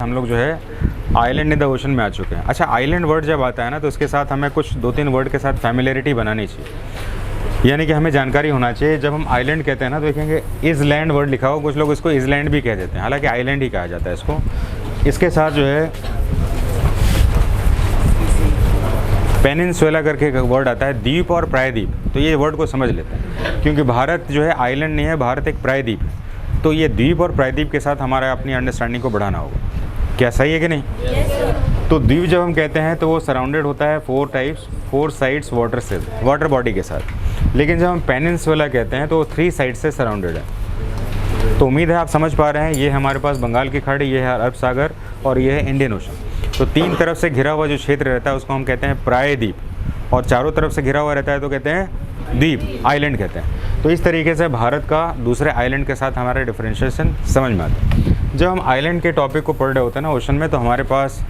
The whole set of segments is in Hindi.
हम लोग जो है आइलैंड इन द ओशन में आ चुके हैं। अच्छा, आइलैंड वर्ड जब आता है ना तो उसके साथ हमें कुछ 2-3 वर्ड के साथ फैमिलियरिटी बनानी चाहिए, यानी कि हमें जानकारी होना चाहिए। जब हम आइलैंड कहते हैं ना तो देखेंगे इज़लैंड वर्ड लिखा हो, कुछ लोग इसको इज़लैंड भी कह देते हैं, हालांकि आइलैंड ही कहा जाता है इसको। इसके साथ जो है पेनिनसुला करके एक वर्ड आता है, द्वीप और प्रायद्वीप, तो ये वर्ड को समझ लेते हैं क्योंकि भारत जो है आइलैंड नहीं है, भारत एक प्रायद्वीप है। तो ये द्वीप और प्रायद्वीप के साथ हमारा अपनी अंडरस्टैंडिंग को बढ़ाना होगा। क्या सही है कि नहीं? तो द्वीप जब हम कहते हैं तो वो सराउंडेड होता है 4 साइड्स वाटर बॉडी के साथ, लेकिन जब हम पेनिनसुला कहते हैं तो वो 3 साइड से सराउंडेड है। तो उम्मीद है आप समझ पा रहे हैं, ये हमारे पास बंगाल की खाड़ी, ये है अरब सागर और ये है इंडियन ओशन। तो 3 तरफ से घिरा हुआ जो क्षेत्र रहता है उसको हम कहते हैं प्रायद्वीप, और चारों तरफ से घिरा हुआ रहता है तो कहते हैं द्वीप, आइलैंड कहते हैं। तो इस तरीके से भारत का दूसरे आइलैंड के साथ हमारा डिफरेंशिएशन समझ में आता है। जब हम आइलैंड के टॉपिक को पढ़ रहे होते हैं ना ओशन में, तो हमारे पास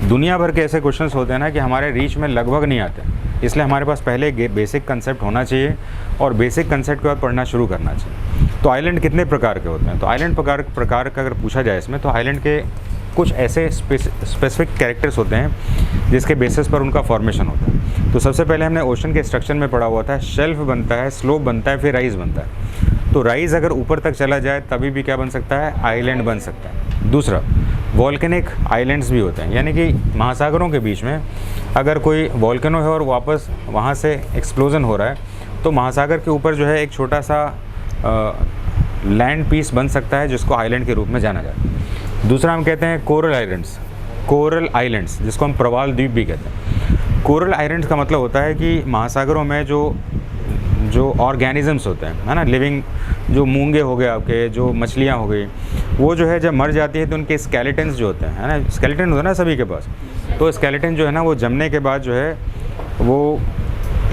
दुनिया भर के ऐसे क्वेश्चंस होते हैं ना कि हमारे रीच में लगभग नहीं आते, इसलिए हमारे पास पहले बेसिक कंसेप्ट होना चाहिए और बेसिक कंसेप्ट के बाद पढ़ना शुरू करना चाहिए। तो आइलैंड कितने प्रकार के होते हैं? तो आइलैंड प्रकार का अगर पूछा जाए इसमें, तो आइलैंड के कुछ ऐसे स्पेसिफिक कैरेक्टर्स होते हैं जिसके बेसिस पर उनका फॉर्मेशन होता है। तो सबसे पहले हमने ओशन के स्ट्रक्चर में पढ़ा हुआ था, शेल्फ बनता है, स्लोप बनता है, फिर राइज बनता है। तो राइज अगर ऊपर तक चला जाए तभी भी क्या बन सकता है? आइलैंड बन सकता है। दूसरा, वॉल्केनिक आइलैंड्स भी होते हैं, यानी कि महासागरों के बीच में अगर कोई वॉल्केनो है और वापस वहाँ से एक्सप्लोजन हो रहा है, तो महासागर के ऊपर जो है एक छोटा सा लैंड पीस बन सकता है जिसको आइलैंड के रूप में जाना जाता है। दूसरा हम कहते हैं कोरल आइलैंड्स, जिसको हम प्रवाल द्वीप भी कहते हैं। कोरल आइलैंड्स का मतलब होता है कि महासागरों में जो ऑर्गेनिजम्स होते हैं, है ना, लिविंग, जो मूंगे हो गए आपके, जो मछलियाँ हो गई, वो जो है जब मर जाती है तो उनके स्केलेटन्स जो होते हैं, है ना, स्केलेटन होता है ना सभी के पास, तो स्केलेटन जो है ना वो जमने के बाद जो है वो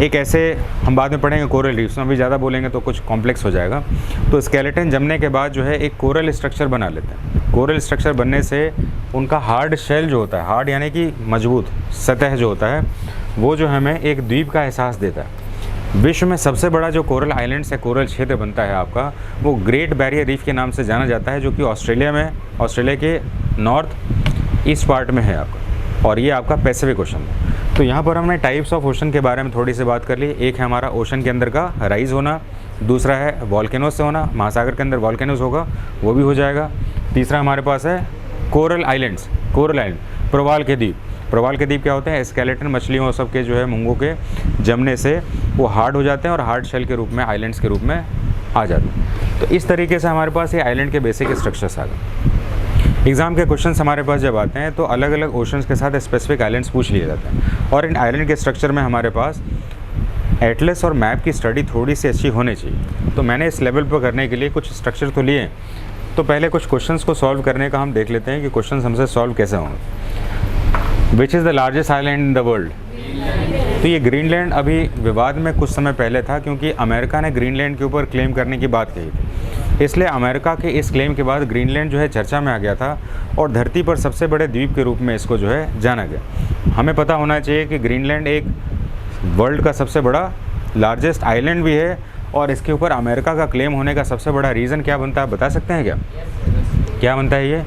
एक ऐसे, हम बाद में पढ़ेंगे कोरल रीफ्स में, अभी ज़्यादा बोलेंगे तो कुछ कॉम्प्लेक्स हो जाएगा। तो स्केलेटन जमने के बाद जो है एक कोरल स्ट्रक्चर बना लेते हैं। कोरल स्ट्रक्चर बनने से उनका हार्ड शेल जो होता है, हार्ड यानी कि मजबूत सतह जो होता है, वो जो हमें एक द्वीप का एहसास देता है। विश्व में सबसे बड़ा जो कोरल आइलैंड्स है, कोरल क्षेत्र बनता है आपका, वो ग्रेट बैरियर रीफ के नाम से जाना जाता है, जो कि ऑस्ट्रेलिया के नॉर्थ ईस्ट पार्ट में है आपका, और ये आपका पैसिफिक ओशन है। तो यहाँ पर हमने टाइप्स ऑफ ओशन के बारे में थोड़ी सी बात कर ली। एक है हमारा ओशन के अंदर का राइज होना, दूसरा है वॉल्केनोज से होना, महासागर के अंदर वॉल्केनोज होगा वो भी हो जाएगा। तीसरा हमारे पास है कोरल आइलैंड, प्रवाल के द्वीप क्या होते हैं? स्केलेटन मछलियों सब के जो है मूंगों के जमने से वो हार्ड हो जाते हैं और हार्ड शेल के रूप में, आइलैंड्स के रूप में आ जाते हैं। तो इस तरीके से हमारे पास ये आइलैंड के बेसिक स्ट्रक्चर्स आ गए। एग्ज़ाम के क्वेश्चंस हमारे पास जब आते हैं तो अलग अलग ओशंस के साथ स्पेसिफिक आइलैंड्स पूछ लिए जाते हैं, और इन आइलैंड के स्ट्रक्चर में हमारे पास एटलस और मैप की स्टडी थोड़ी सी अच्छी होनी चाहिए। तो मैंने इस लेवल पर करने के लिए कुछ स्ट्रक्चर तो लिए, तो पहले कुछ क्वेश्चंस को सॉल्व करने का हम देख लेते हैं कि क्वेश्चंस हमसे सॉल्व कैसे होंगे। Which is the largest island in the world? तो ये ग्रीनलैंड अभी विवाद में कुछ समय पहले था, क्योंकि अमेरिका ने ग्रीनलैंड के ऊपर क्लेम करने की बात कही थी, इसलिए अमेरिका के इस क्लेम के बाद ग्रीनलैंड जो है चर्चा में आ गया था और धरती पर सबसे बड़े द्वीप के रूप में इसको जो है जाना गया। हमें पता होना चाहिए कि ग्रीनलैंड एक वर्ल्ड का सबसे बड़ा लार्जेस्ट आइलैंड भी है, और इसके ऊपर अमेरिका का क्लेम होने का सबसे बड़ा रीज़न क्या बनता है, बता सकते हैं क्या बनता है ये?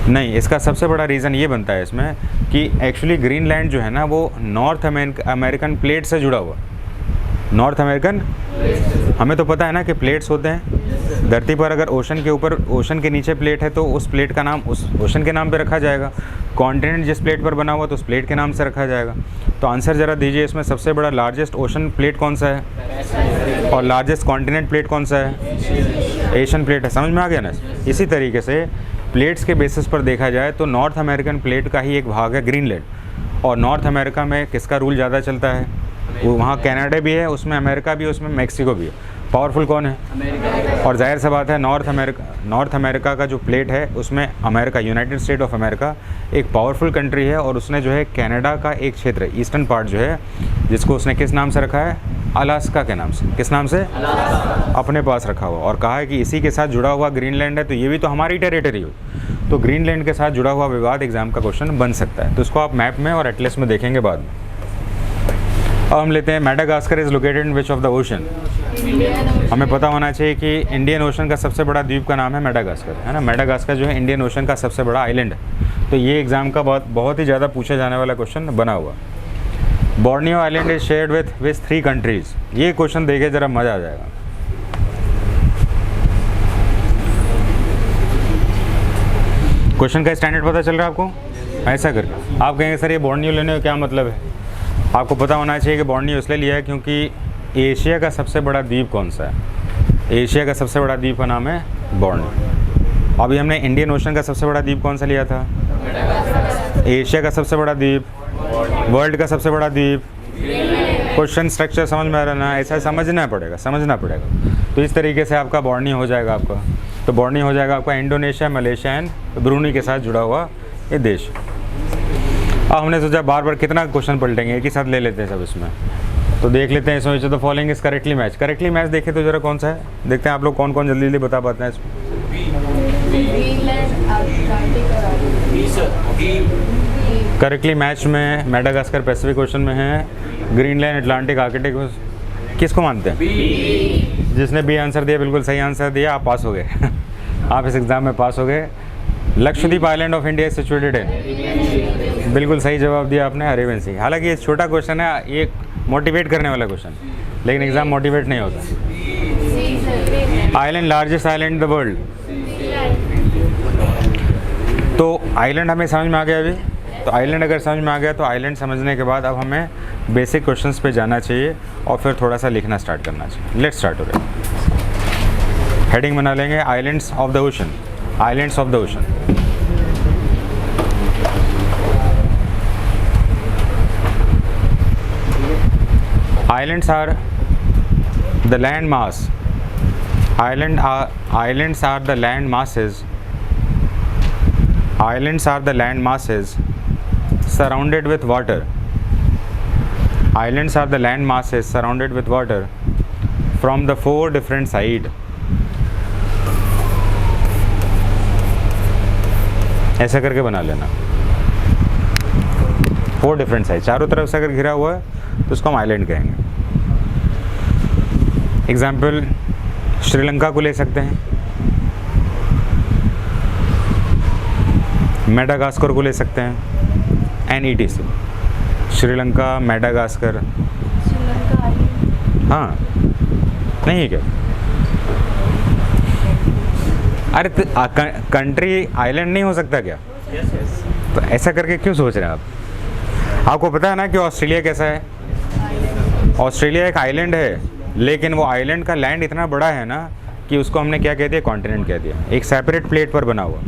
नहीं, इसका सबसे बड़ा रीज़न ये बनता है इसमें कि एक्चुअली ग्रीनलैंड जो है ना वो नॉर्थ अमेरिकन प्लेट से जुड़ा हुआ। नॉर्थ अमेरिकन, हमें तो पता है ना कि प्लेट्स होते हैं धरती पर, अगर ओशन के ऊपर, ओशन के नीचे प्लेट है तो उस प्लेट का नाम उस ओशन के नाम पे रखा जाएगा। कॉन्टिनेंट जिस प्लेट पर बना हुआ तो उस प्लेट के नाम से रखा जाएगा। तो आंसर ज़रा दीजिए, इसमें सबसे बड़ा लार्जेस्ट ओशन प्लेट कौन सा है और लार्जेस्ट कॉन्टिनेंट प्लेट कौन सा है? एशियन प्लेट है। समझ में आ गया ना? इसी तरीके से प्लेट्स के बेसिस पर देखा जाए तो नॉर्थ अमेरिकन प्लेट का ही एक भाग है ग्रीनलैंड, और नॉर्थ अमेरिका में किसका रूल ज़्यादा चलता है? वो वहाँ कनाडा भी है, उसमें अमेरिका भी है, उसमें मैक्सिको भी है। पावरफुल कौन है? अमेरिका। और जाहिर सी बात है नॉर्थ अमेरिका का जो प्लेट है उसमें America, United state of America एक पावरफुल कंट्री है, और उसने जो है कनाडा का एक क्षेत्र, ईस्टर्न पार्ट जो है, जिसको उसने किस नाम से रखा है? अलास्का के नाम से। किस नाम से? अपने पास रखा हुआ, और कहा है कि इसी के साथ जुड़ा हुआ ग्रीनलैंड है, तो ये भी तो हमारी टेरिटरी हो। तो ग्रीनलैंड के साथ जुड़ा हुआ विवाद एग्जाम का क्वेश्चन बन सकता है, तो इसको आप मैप में और एटलस में देखेंगे बाद में। अब हम लेते हैं Madagascar is located in which of the ocean? हमें पता होना चाहिए कि इंडियन ओशन का सबसे बड़ा द्वीप का नाम है मेडागास्कर, है ना। मेडागास्कर जो है इंडियन ओशन का सबसे बड़ा आइलैंड है। तो ये एग्ज़ाम का बहुत ही ज़्यादा पूछा जाने वाला क्वेश्चन बना हुआ। Borneo island is shared with 3 countries. ये क्वेश्चन देखे ज़रा मज़ा आ जाएगा। क्वेश्चन का स्टैंडर्ड पता चल रहा है आपको? ऐसा करके आप कहेंगे सर ये बोर्नियो लेने का क्या मतलब है। आपको पता होना चाहिए कि बोर्नियो इसलिए लिया है क्योंकि एशिया का सबसे बड़ा द्वीप कौन सा है? एशिया का सबसे बड़ा द्वीप का नाम है बोर्नियो। अभी हमने इंडियन ओशन का सबसे बड़ा द्वीप कौन सा लिया था? एशिया का सबसे बड़ा द्वीप, वर्ल्ड का सबसे बड़ा द्वीप। क्वेश्चन स्ट्रक्चर समझ में आ रहा है ना? ऐसा समझना पड़ेगा। तो इस तरीके से आपका बोर्नियो हो जाएगा आपका। तो बोर्नियो हो जाएगा आपका इंडोनेशिया, मलेशिया एंड ब्रूनी के साथ जुड़ा हुआ ये देश। अब हमने सोचा बार बार कितना क्वेश्चन पलटेंगे, एक ही साथ ले लेते हैं सब इसमें। तो देख लेते हैं इसमें। तो फॉलोइंग इज करेक्टली मैच देखें तो जरा कौन सा है, देखते हैं आप लोग कौन कौन जल्दी जल्दी बता पाते हैं इसमें। करेक्टली मैच में मेडागास्कर पैसिफिक ओशन में है, ग्रीनलैंड अटलांटिक आर्कटिक। किसको मानते हैं? जिसने बी आंसर दिया बिल्कुल सही आंसर दिया, आप पास हो गए आप इस एग्ज़ाम में पास हो गए। Lakshadweep island of India situated है, बिल्कुल सही जवाब दिया आपने, अरेबियन सी। हालांकि ये छोटा क्वेश्चन है, ये मोटिवेट करने वाला क्वेश्चन, लेकिन एग्ज़ाम मोटिवेट नहीं होता। Island largest island in the world. तो आइलैंड हमें समझ में आ गया अभी। तो आइलैंड अगर समझ में आ गया तो आइलैंड समझने के बाद अब हमें बेसिक क्वेश्चंस पे जाना चाहिए और फिर थोड़ा सा लिखना स्टार्ट करना चाहिए। लेट्स स्टार्ट हो रहा है। हेडिंग बना लेंगे islands of the ocean. Islands of the ocean. Islands are the land mass. Islands are the land masses. Islands are the land masses surrounded with water. Islands are the land masses surrounded with water from the 4 different sides. ऐसा करके बना लेना। 4 डिफरेंट साइड, चारों तरफ से अगर घिरा हुआ है तो उसको हम आइलैंड कहेंगे। एग्जाम्पल श्रीलंका को ले सकते हैं, मेडागास्कर को ले सकते हैं, NETC। श्रीलंका, मेडागास्कर, हाँ नहीं है क्या? अरे कंट्री आइलैंड नहीं हो सकता क्या? तो ऐसा करके क्यों सोच रहे हैं आप? आपको पता है ना कि ऑस्ट्रेलिया कैसा है? ऑस्ट्रेलिया एक आइलैंड है, लेकिन वो आइलैंड का लैंड इतना बड़ा है ना कि उसको हमने क्या कह दिया? कॉन्टिनेंट कह दिया, एक सेपरेट प्लेट पर बना हुआ।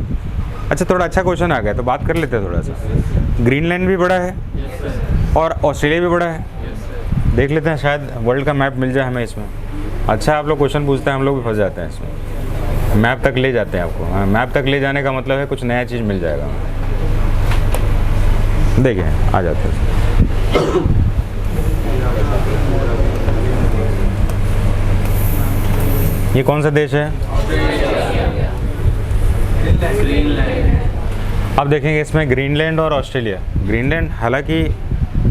अच्छा, थोड़ा अच्छा क्वेश्चन आ गया तो बात कर लेते हैं थोड़ा सा। ग्रीनलैंड भी बड़ा है और ऑस्ट्रेलिया भी बड़ा है। देख लेते हैं, शायद वर्ल्ड का मैप मिल जाए हमें इसमें। अच्छा, आप लोग क्वेश्चन पूछते हैं, हम लोग भी फंस जाते हैं इसमें। मैप तक ले जाते हैं आपको। हाँ, मैप तक ले जाने का मतलब है कुछ नया चीज़ मिल जाएगा। देखिए आ जाते हैं। ये कौन सा देश है? अब देखेंगे इसमें ग्रीनलैंड और ऑस्ट्रेलिया। ग्रीनलैंड हालांकि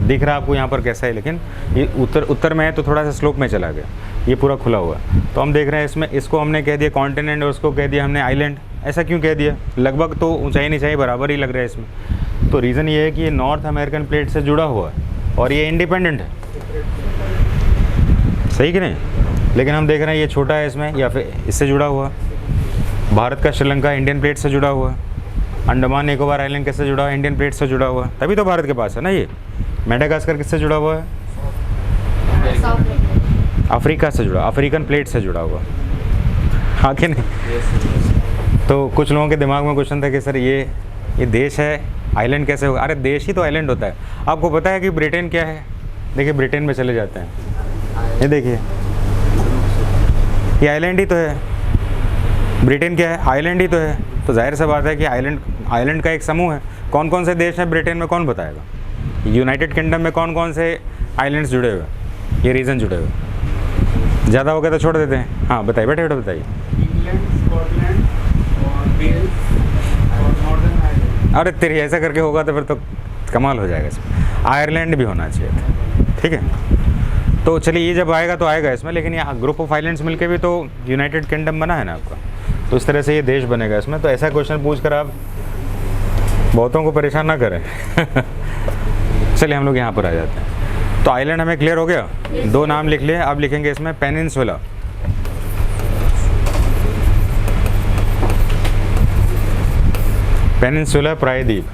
दिख रहा है आपको यहाँ पर कैसा है, लेकिन ये उत्तर में है तो थोड़ा सा स्लोप में चला गया, ये पूरा खुला हुआ है। तो हम देख रहे हैं इसमें, इसको हमने कह दिया कॉन्टिनेंट और उसको कह दिया हमने आइलैंड। ऐसा क्यों कह दिया? लगभग तो ऊंचाई नीचाई बराबर ही लग रहा है इसमें। तो रीज़न ये है कि ये नॉर्थ अमेरिकन प्लेट से जुड़ा हुआ है और ये इंडिपेंडेंट है, सही कि नहीं? लेकिन हम देख रहे हैं ये छोटा है इसमें, या फिर इससे जुड़ा हुआ। भारत का श्रीलंका इंडियन प्लेट से जुड़ा हुआ। अंडमान निकोबार आइलैंड किससे जुड़ा हुआ? इंडियन प्लेट से जुड़ा हुआ, तभी तो भारत के पास है ना ये। मेडागास्कर किससे जुड़ा हुआ है? अफ्रीका से जुड़ा, अफ्रीकन प्लेट से जुड़ा हुआ, हाँ कि नहीं? तो कुछ लोगों के दिमाग में क्वेश्चन था कि सर ये देश है, आइलैंड कैसे होगा? अरे देश ही तो आइलैंड होता है। आपको पता है कि ब्रिटेन क्या है? देखिए ब्रिटेन में चले जाते हैं, ये देखिए ये आइलैंड ही तो है। ब्रिटेन क्या है? आइलैंड ही तो है। तो जाहिर सा बात है कि आइलैंड का एक समूह है। कौन कौन से देश हैं ब्रिटेन में, कौन बताएगा? यूनाइटेड किंगडम में कौन कौन से आइलैंड्स जुड़े हुए, ये रीजन जुड़े हुए? ज़्यादा हो गया तो छोड़ देते हैं। हाँ बताइए, बैठे बैठे बताइए। अरे तेरी ऐसा करके होगा तो फिर तो कमाल हो जाएगा इसमें। आयरलैंड भी होना चाहिए था, ठीक है। तो चलिए ये जब आएगा तो आएगा इसमें, लेकिन ये ग्रुप ऑफ आइलैंड्स मिलके भी तो यूनाइटेड किंगडम बना है ना आपका, तो इस तरह से ये देश बनेगा इसमें। तो ऐसा क्वेश्चन पूछ कर आप बहुतों को परेशान ना करें। चलिए हम लोग यहाँ पर आ जाते हैं। तो आइलैंड हमें क्लियर हो गया, दो नाम लिख लिए। अब लिखेंगे इसमें पेनिनसुला। पेनिनसुला प्रायद्वीप।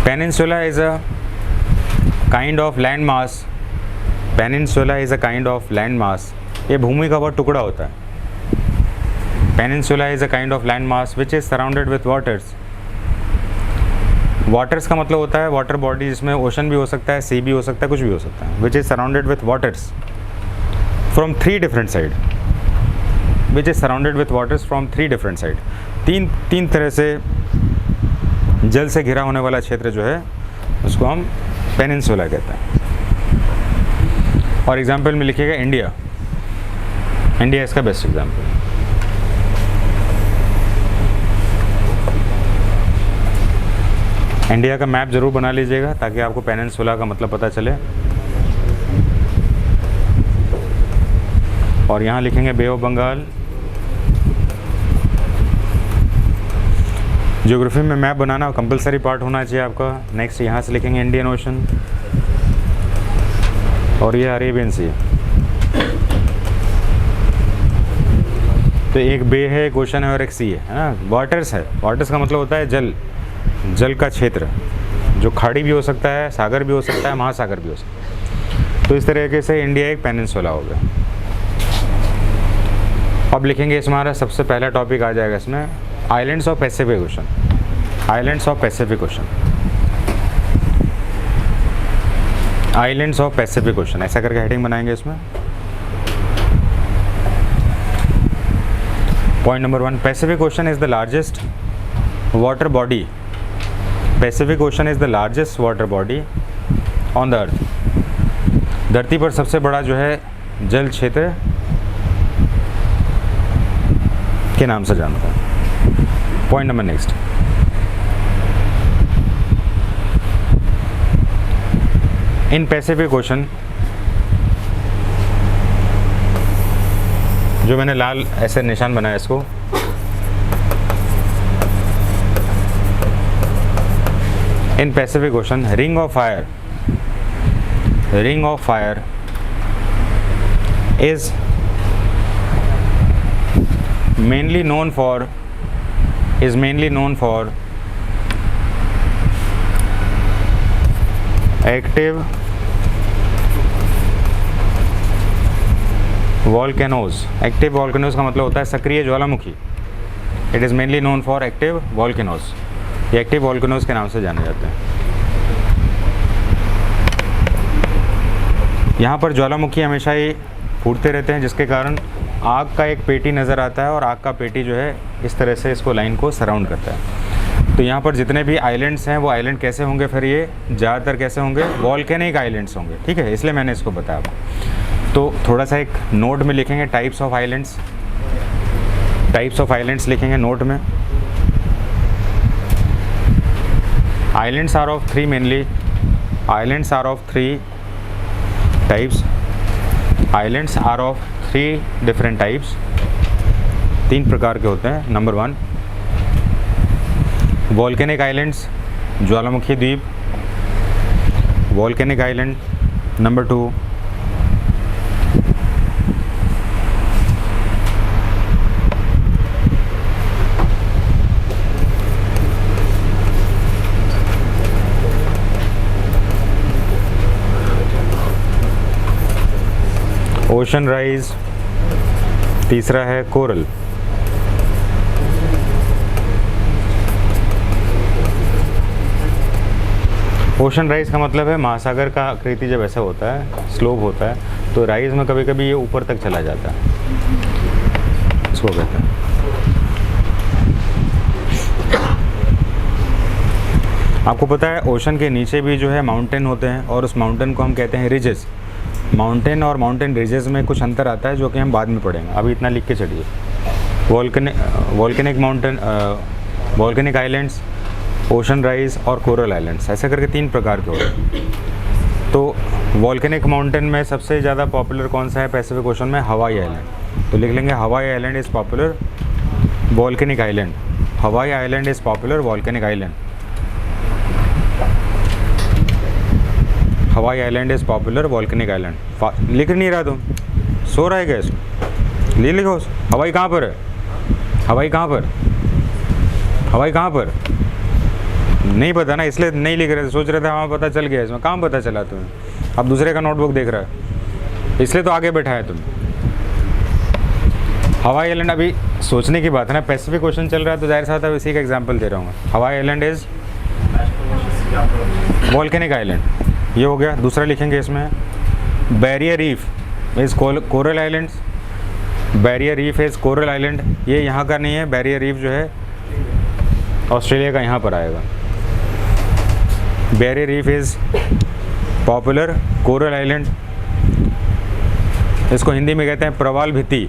Peninsula is a kind of land mass. Peninsula is a kind of land mass. ये भूमि का बहुत टुकड़ा होता है। Peninsula is a kind of land mass which is surrounded with waters. Waters का मतलब होता है वाटर बॉडी, जिसमें ओशन भी हो सकता है, सी भी हो सकता है, कुछ भी हो सकता है। Which is surrounded with waters from 3 different side. Which is surrounded with waters from 3 different side. तीन तरह से जल से घिरा होने वाला क्षेत्र जो है उसको हम पेनिनसुला कहते हैं। और एग्जाम्पल में लिखिएगा इंडिया। इंडिया इसका बेस्ट एग्जाम्पल। इंडिया का मैप ज़रूर बना लीजिएगा ताकि आपको पेनिनसुला का मतलब पता चले। और यहाँ लिखेंगे बे ऑफ बंगाल। ज्योग्राफी में मैप बनाना कंपलसरी पार्ट होना चाहिए आपका। नेक्स्ट यहाँ से लिखेंगे इंडियन ओशन और ये अरेबियन सी। तो एक बे है, एक ओशन है और एक सी है ना। वाटर्स है, वाटर्स का मतलब होता है जल, जल का क्षेत्र, जो खाड़ी भी हो सकता है, सागर भी हो सकता है, महासागर भी हो सकता है। तो इस तरीके से इंडिया एक पेनिनसुला हो गया। अब लिखेंगे इसमें हमारा सबसे पहला टॉपिक आ जाएगा इसमें islands of Pacific ocean. Islands of Pacific ocean. Islands of Pacific ocean ऐसा करके हेडिंग बनाएंगे इसमें। Point number 1, Pacific ocean is the largest water body. Pacific ocean is the largest water body on the earth. धरती पर सबसे बड़ा जो है जल क्षेत्र के नाम से जानता है। Point number next, in Pacific ocean, जो मैंने लाल ऐसे निशान बनाया इसको, in Pacific ocean ring of fire, ring of fire is mainly known for active volcanoes। Active volcanoes का मतलब होता है सक्रिय ज्वालामुखी। It is mainly known for active volcanoes. ये एक्टिव वॉल्केनोज के नाम से जाने जाते हैं। यहाँ पर ज्वालामुखी हमेशा ही फूटते रहते हैं, जिसके कारण आग का एक पेटी नज़र आता है और आग का पेटी जो है इस तरह से इसको लाइन को सराउंड करता है। तो यहाँ पर जितने भी आइलैंड्स हैं वो आइलैंड कैसे होंगे, फिर ये ज़्यादातर कैसे होंगे, वॉल्केनिक आइलैंड्स होंगे। ठीक है, इसलिए मैंने इसको बताया आपको। तो थोड़ा सा एक नोट में लिखेंगे types of islands. Types of islands लिखेंगे नोट में। Islands are of 3 mainly. Islands are of 3 types. Islands are of 3 different types. 3 प्रकार के होते हैं। नंबर 1 वॉल्केनिक आइलैंड्स, ज्वालामुखी द्वीप, volcanic island. Number 2 ocean rise. तीसरा है कोरल। ओशन राइज का मतलब है महासागर का आकृति जब ऐसा होता है, स्लोप होता है, तो राइज में कभी कभी ये ऊपर तक चला जाता है, इसको कहते हैं। आपको पता है ओशन के नीचे भी जो है माउंटेन होते हैं और उस माउंटेन को हम कहते हैं रिजेस। माउंटेन और माउंटेन रिजेस में कुछ अंतर आता है जो कि हम बाद में पढ़ेंगे, अभी इतना लिख के चढ़िए। Volcanic mountain, volcanic islands, ocean rise और कोरल आइलैंड्स, ऐसे करके 3 प्रकार के होते हैं। तो वॉल्केनिक माउंटेन में सबसे ज़्यादा पॉपुलर कौन सा है पैसिफिक ओशन में? Hawaii island. तो लिख लेंगे Hawaii island is popular volcanic island. Hawaii island is popular volcanic island. Hawaii island is popular volcanic island. लिख नहीं रहा तुम, सो रहा है क्या इसमें? ले लिखो। हवाई कहाँ पर है? हवाई कहाँ पर? हवाई कहाँ पर? नहीं पता ना, इसलिए नहीं लिख रहे थे। सोच रहे थे हाँ पता चल गया, इसमें कहाँ पता चला तुम्हें? अब दूसरे का नोटबुक देख रहा है, इसलिए तो आगे बैठा है तुम। हवाई आइलैंड अभी सोचने की बात है ना, पैसिफिक ओशन चल रहा है तो जाहिर सा अब इसी का एग्जांपल दे रहा हूँ। Hawaii island is volcanic island, ये हो गया। दूसरा लिखेंगे इसमें barrier reef is coral islands. Barrier reef is coral island, ये यहाँ का नहीं है। बैरियर रीफ जो है ऑस्ट्रेलिया का यहाँ पर आएगा। Barrier reef is popular coral island. इसको हिंदी में कहते हैं प्रवाल भित्ति।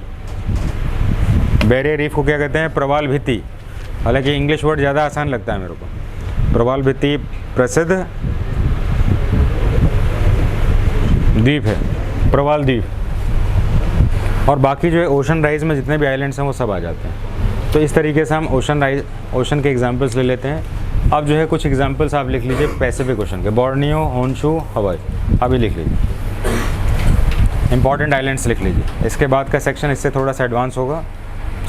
बैरियर रीफ को क्या कहते हैं? प्रवाल भित्ति। हालांकि इंग्लिश वर्ड ज़्यादा आसान लगता है मेरे को। प्रवाल भित्ति प्रसिद्ध द्वीप है, प्रवाल द्वीप। और बाकी जो है ओशन राइज में जितने भी आइलैंड्स हैं वो सब आ जाते हैं। तो इस तरीके से हम ओशन के एग्जांपल्स ले लेते हैं। अब जो है कुछ एग्जांपल्स आप लिख लीजिए पैसिफिक ओशन के। बोर्नियो, होन्शू, हवाई, अभी लिख लीजिए। इंपॉर्टेंट आइलैंड्स लिख लीजिए। इसके बाद का सेक्शन इससे थोड़ा सा एडवांस होगा।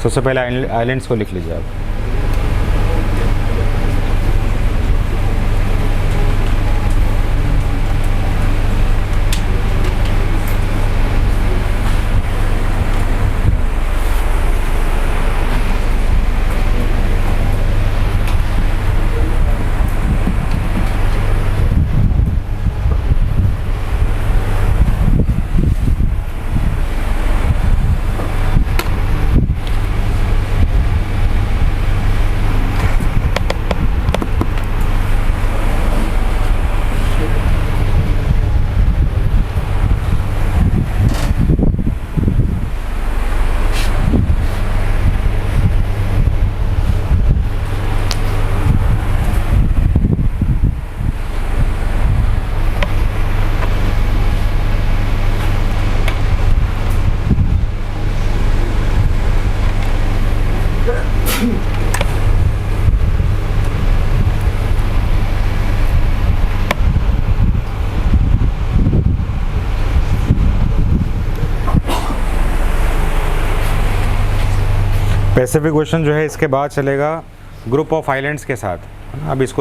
सबसे पहले आइलैंड्स को लिख लीजिए आप। पैसिफिक ओशन जो है इसके बाद चलेगा ग्रुप ऑफ आइलैंड्स के साथ। अब इसको